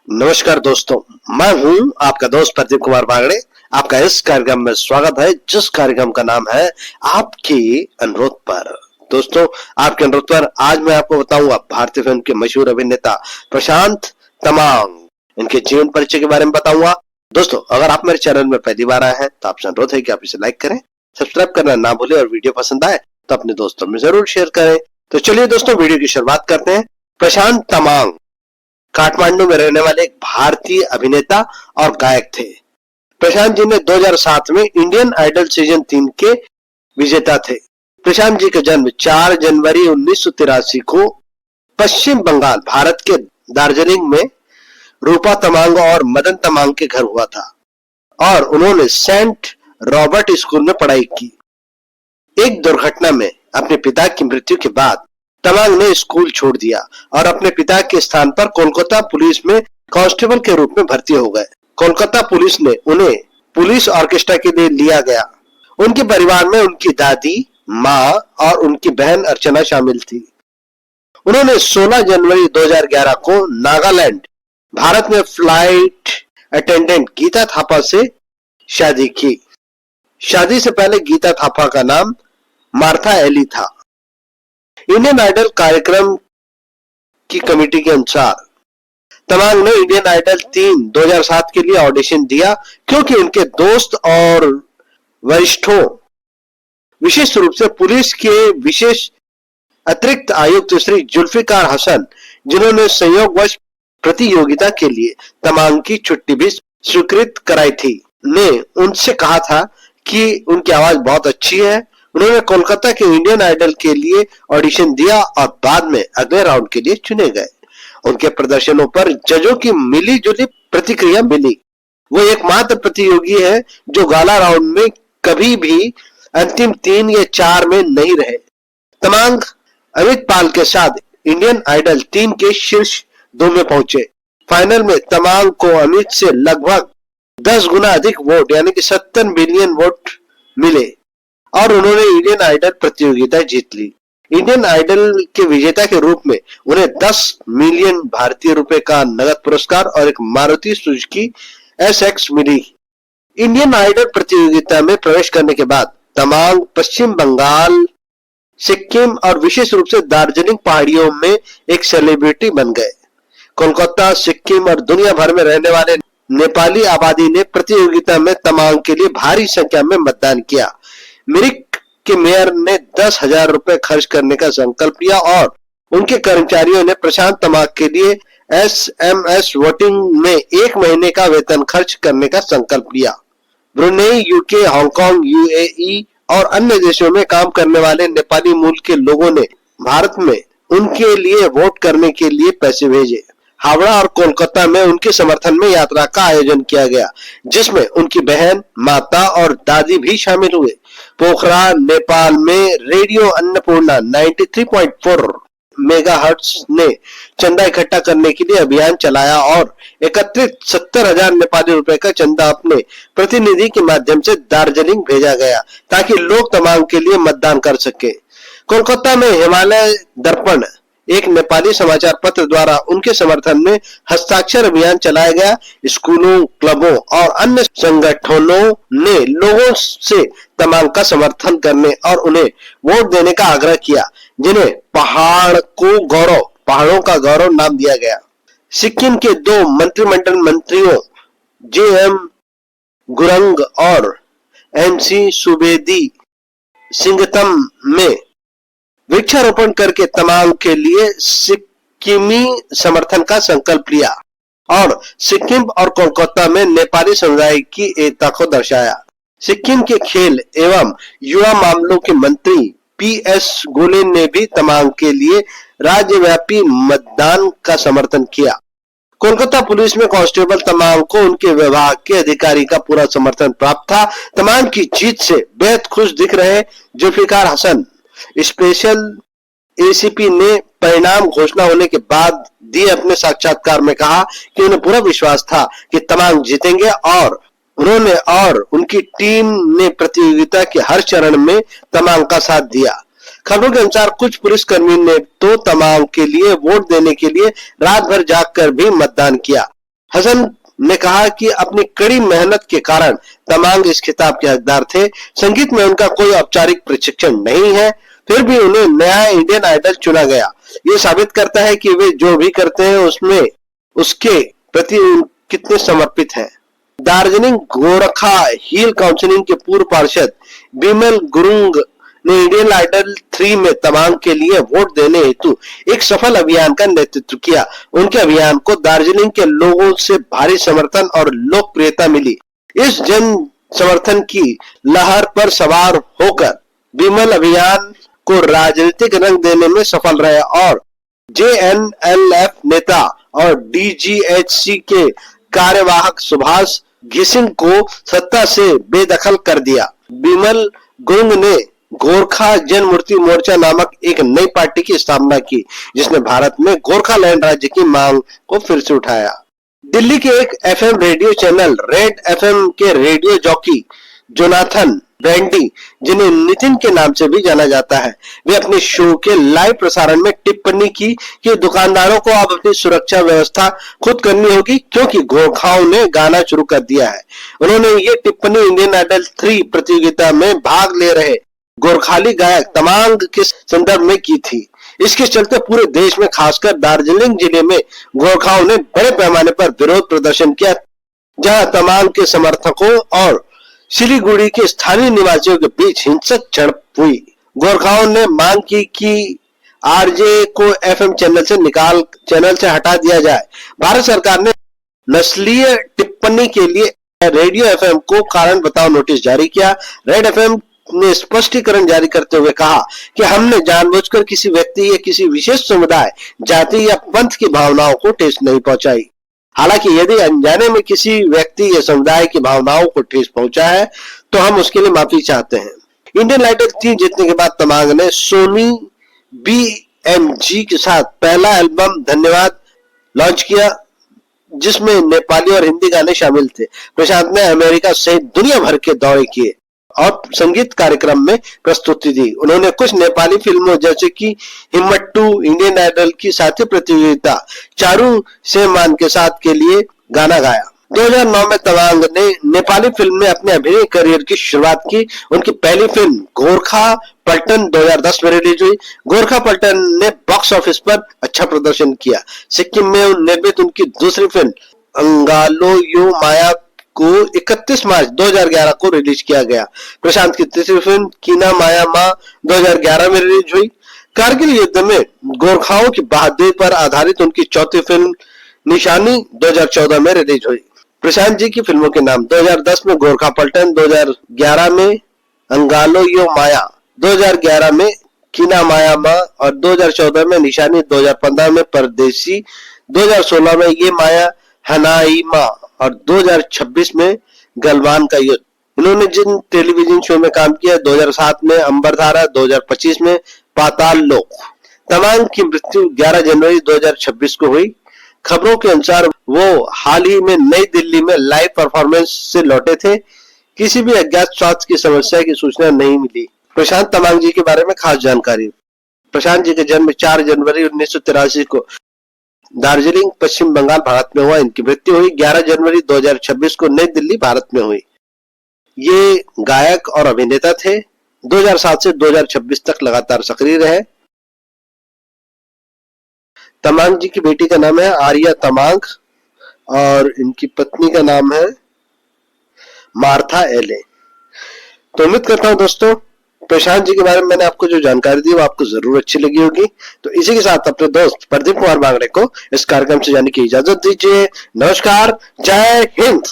नमस्कार दोस्तों, मैं हूं आपका दोस्त प्रदीप कुमार बागड़े। आपका इस कार्यक्रम में स्वागत है, जिस कार्यक्रम का नाम है आपके अनुरोध पर। दोस्तों, आपके अनुरोध पर आज मैं आपको बताऊंगा भारतीय फिल्म के मशहूर अभिनेता प्रशांत तमांग, इनके जीवन परिचय के बारे में बताऊंगा। दोस्तों, अगर आप मेरे चैनल में पहली बार आए हैं तो आपसे अनुरोध है कि आप इसे लाइक करें, सब्सक्राइब करना ना भूलें और वीडियो पसंद आए तो अपने दोस्तों में जरूर शेयर करें। तो चलिए दोस्तों, वीडियो की शुरुआत करते हैं। प्रशांत तमांग काठमांडू में रहने वाले एक भारतीय अभिनेता और गायक थे। प्रशांत जी ने 2007 में इंडियन आइडल सीजन 3 के विजेता थे। प्रशांत जी का जन्म 4 जनवरी 1983 को पश्चिम बंगाल भारत के दार्जिलिंग में रूपा तमांग और मदन तमांग के घर हुआ था और उन्होंने सेंट रॉबर्ट स्कूल में पढ़ाई की। एक दुर्घटना में अपने पिता की मृत्यु के बाद तमांग ने स्कूल छोड़ दिया और अपने पिता के स्थान पर कोलकाता पुलिस में कांस्टेबल के रूप में भर्ती हो गए। कोलकाता पुलिस ने उन्हें पुलिस ऑर्केस्ट्रा के लिए लिया गया। उनके परिवार में उनकी दादी, माँ और उनकी बहन अर्चना शामिल थी। उन्होंने 16 जनवरी 2011 को नागालैंड, भारत में फ्लाइट अटेंडेंट गीता थापा से शादी की। शादी से पहले गीता थापा का नाम मार्था एली था। इंडियन आइडल कार्यक्रम की कमेटी के अनुसार तमांग ने इंडियन आइडल 3 2007 के लिए ऑडिशन दिया, क्योंकि उनके दोस्त और वरिष्ठों, विशेष रूप से पुलिस के विशेष अतिरिक्त आयुक्त श्री जुल्फिकार हसन, जिन्होंने संयोगवश प्रतियोगिता के लिए तमांग की छुट्टी भी स्वीकृत कराई थी, ने उनसे कहा था कि उनकी आवाज बहुत अच्छी है। उन्होंने कोलकाता के इंडियन आइडल के लिए ऑडिशन दिया और बाद में अगले राउंड के लिए चुने गए। उनके प्रदर्शनों पर जजों की मिली जुली प्रतिक्रिया मिली। वो एकमात्र प्रतियोगी है जो गाला राउंड में कभी भी अंतिम 3 या 4 में नहीं रहे। तमांग अमित पाल के साथ इंडियन आइडल 3 के शीर्ष 2 में पहुंचे। फाइनल में तमांग को अमित से लगभग 10 गुना अधिक वोट यानी कि 70 बिलियन वोट मिले और उन्होंने इंडियन आइडल प्रतियोगिता जीत ली। इंडियन आइडल के विजेता के रूप में उन्हें 10 मिलियन भारतीय रुपए का नगद पुरस्कार और एक मारुति सुजुकी SX मिली। इंडियन आइडल प्रतियोगिता में प्रवेश करने के बाद तमांग पश्चिम बंगाल, सिक्किम और विशेष रूप से दार्जिलिंग पहाड़ियों में एक सेलिब्रिटी बन गए। कोलकाता, सिक्किम और दुनिया भर में रहने वाले नेपाली आबादी ने प्रतियोगिता में तमांग के लिए भारी संख्या में मतदान किया। मिरिक के मेयर ने 10,000 रुपए खर्च करने का संकल्प लिया और उनके कर्मचारियों ने प्रशांत तमांग के लिए SMS वोटिंग में 1 महीने का वेतन खर्च करने का संकल्प लिया। ब्रुनेई, UK, हांगकांग, UAE और अन्य देशों में काम करने वाले नेपाली मूल के लोगों ने भारत में उनके लिए वोट करने के लिए पैसे भेजे। हावड़ा और कोलकाता में उनके समर्थन में यात्रा का आयोजन किया गया, जिसमें उनकी बहन, माता और दादी भी शामिल हुए। पोखरा, नेपाल में रेडियो अन्नपूर्णा 93.4 मेगाहर्ट्ज ने चंदा इकट्ठा करने के लिए अभियान चलाया और एकत्रित 70,000 नेपाली रुपए का चंदा अपने प्रतिनिधि के माध्यम से दार्जिलिंग भेजा गया ताकि लोग तमांग के लिए मतदान कर सके। कोलकाता में हिमालय दर्पण, एक नेपाली समाचार पत्र द्वारा उनके समर्थन में हस्ताक्षर अभियान चलाया गया। स्कूलों, क्लबों और अन्य संगठनों ने लोगों से तमांग का समर्थन करने और उन्हें वोट देने का आग्रह किया, जिन्हें पहाड़ों का गौरव नाम दिया गया। सिक्किम के 2 मंत्रिमंडल मंत्रियों JM गुरंग और MC सुबेदी सिंगतम में वृक्षारोपण करके तमांग के लिए सिक्किमी समर्थन का संकल्प लिया और सिक्किम और कोलकाता में नेपाली समुदाय की एकता को दर्शाया। सिक्किम के खेल एवं युवा मामलों के मंत्री PS गोलेन ने भी तमांग के लिए राज्यव्यापी मतदान का समर्थन किया। कोलकाता पुलिस में कांस्टेबल तमांग को उनके विभाग के अधिकारी का पूरा समर्थन प्राप्त था। तमांग की जीत से बेहद खुश दिख रहे जुल्फिकार हसन स्पेशल ACP ने परिणाम घोषणा होने के बाद दिए अपने साक्षात्कार में कहा कि उन्हें पूरा विश्वास था कि तमांग जीतेंगे और उन्होंने और उनकी टीम ने प्रतियोगिता के हर चरण में तमांग का साथ दिया। खबरों के अनुसार कुछ पुलिसकर्मी ने तो तमांग के लिए वोट देने के लिए रात भर जागकर भी मतदान किया। हसन ने कहा कि अपनी कड़ी मेहनत के कारण तमांग इस खिताब के हकदार थे। संगीत में उनका कोई औपचारिक प्रशिक्षण नहीं है, फिर भी उन्हें नया इंडियन आइडल चुना गया। ये साबित करता है कि वे जो भी करते हैं उसमें उसके प्रति कितने समर्पित हैं। दार्जिलिंग गोरखा हिल काउंसिल के पूर्व पार्षद बिमल गुरुंग ने इंडियन आइडल 3 में तमांग के लिए वोट देने हेतु एक सफल अभियान का नेतृत्व किया। उनके अभियान को दार्जिलिंग के लोगों से भारी समर्थन और लोकप्रियता मिली। इस जन समर्थन की लहर पर सवार होकर बिमल अभियान को राजनीतिक रंग देने में सफल रहे और JNLF नेता और DGHC के कार्यवाहक सुभाष घिसिंग को सत्ता से बेदखल कर दिया। बिमल गुरुंग ने गोरखा जनमुक्ति मोर्चा नामक एक नई पार्टी की स्थापना की, जिसने भारत में गोरखालैंड राज्य की मांग को फिर से उठाया। दिल्ली के एक FM radio channel red FM के रेडियो जॉकी जोनाथन ब्रैंडी, जिन्हें नितिन के नाम से भी जाना जाता है, वे अपने शो के लाइव प्रसारण में टिप्पणी की कि दुकानदारों को अब अपनी सुरक्षा व्यवस्था खुद करनी होगी क्योंकि गोरखाओं ने गाना शुरू कर दिया है। उन्होंने ये टिप्पणी इंडियन आइडल 3 प्रतियोगिता में भाग ले रहे गोरखाली गायक तमांग के संदर्भ में की थी। इसके चलते पूरे देश में खासकर दार्जिलिंग जिले में गोरखाओं ने बड़े पैमाने पर विरोध प्रदर्शन किया, जहां तमांग के समर्थकों और सिलीगुड़ी के स्थानीय निवासियों के बीच हिंसक झड़प हुई। गोरखाओं ने मांग की कि RJ को FM चैनल से हटा दिया जाए। भारत सरकार ने नस्लीय टिप्पणी के लिए रेडियो FM को कारण बताओ नोटिस जारी किया। रेड FM ने स्पष्टीकरण जारी करते हुए कहा कि हमने जानबूझकर किसी व्यक्ति या किसी विशेष समुदाय, जाति या पंथ की भावनाओं को ठेस नहीं पहुंचाई। हालांकि यदि अनजाने में किसी व्यक्ति या समुदाय की भावनाओं को ठेस पहुंचा है तो हम उसके लिए माफी चाहते हैं। इंडियन आइडल 3 जीतने के बाद तमांग ने सोनी BMG के साथ पहला एल्बम धन्यवाद लॉन्च किया, जिसमें नेपाली और हिंदी गाने शामिल थे। प्रशांत ने अमेरिका सहित दुनिया भर के दौरे किए और संगीत कार्यक्रम में प्रस्तुति दी। उन्होंने कुछ नेपाली फिल्मों जैसे कि हिम्मट्टू, इंडियन आइडल की साथी प्रतियोगिता चारू सेमान के साथ के लिए गाना गाया। 2009 में तमांग ने नेपाली फिल्म में अपने अभिनय करियर की शुरुआत की। उनकी पहली फिल्म गोरखा पल्टन 2010 में रिलीज हुई। गोरखा पल्टन ने बॉक्स ऑफिस पर अच्छा प्रदर्शन किया। सिक्किम में निर्मित उनकी दूसरी फिल्म अंगालो यो माया को 31 मार्च 2011 को रिलीज किया गया। प्रशांत की तीसरी फिल्म कीना माया माँ 2011 में रिलीज हुई। कारगिल युद्ध में गोरखाओं की बहादुरी पर आधारित उनकी चौथी फिल्म निशानी 2014 में रिलीज हुई। प्रशांत जी की फिल्मों के नाम 2010 में गोरखा पल्टन, 2011 में अंगालो यो माया, 2011 में कीना माया माँ और 2014 में निशानी, 2015 में परदेसी, 2016 में ये माया हनाई माँ और 2026 में गलवान का युद्ध। इन्होंने जिन टेलीविजन शो में काम किया 2007 में अंबरधारा, 2025 में पाताल लोक। तमांग की मृत्यु 11 जनवरी 2026 को हुई। खबरों के अनुसार वो हाल ही में नई दिल्ली में लाइव परफॉर्मेंस से लौटे थे। किसी भी अज्ञात स्वास्थ्य की समस्या की सूचना नहीं मिली। प्रशांत तमांग जी के बारे में खास जानकारी। प्रशांत जी का जन्म 4 जनवरी 1983 को दार्जिलिंग, पश्चिम बंगाल, भारत में हुआ। इनकी मृत्यु हुई 11 जनवरी 2026 को नई दिल्ली, भारत में हुई। ये गायक और अभिनेता थे। 2007 से 2026 तक लगातार सक्रिय रहे। तमांग जी की बेटी का नाम है आर्या तमांग और इनकी पत्नी का नाम है मार्था एले। तो उम्मीद करता हूं दोस्तों प्रशांत जी के बारे में मैंने आपको जो जानकारी दी वो आपको जरूर अच्छी लगी होगी। तो इसी के साथ अपने दोस्त प्रदीप कुमार बांगड़े को इस कार्यक्रम से जाने की इजाजत दीजिए। नमस्कार, जय हिंद।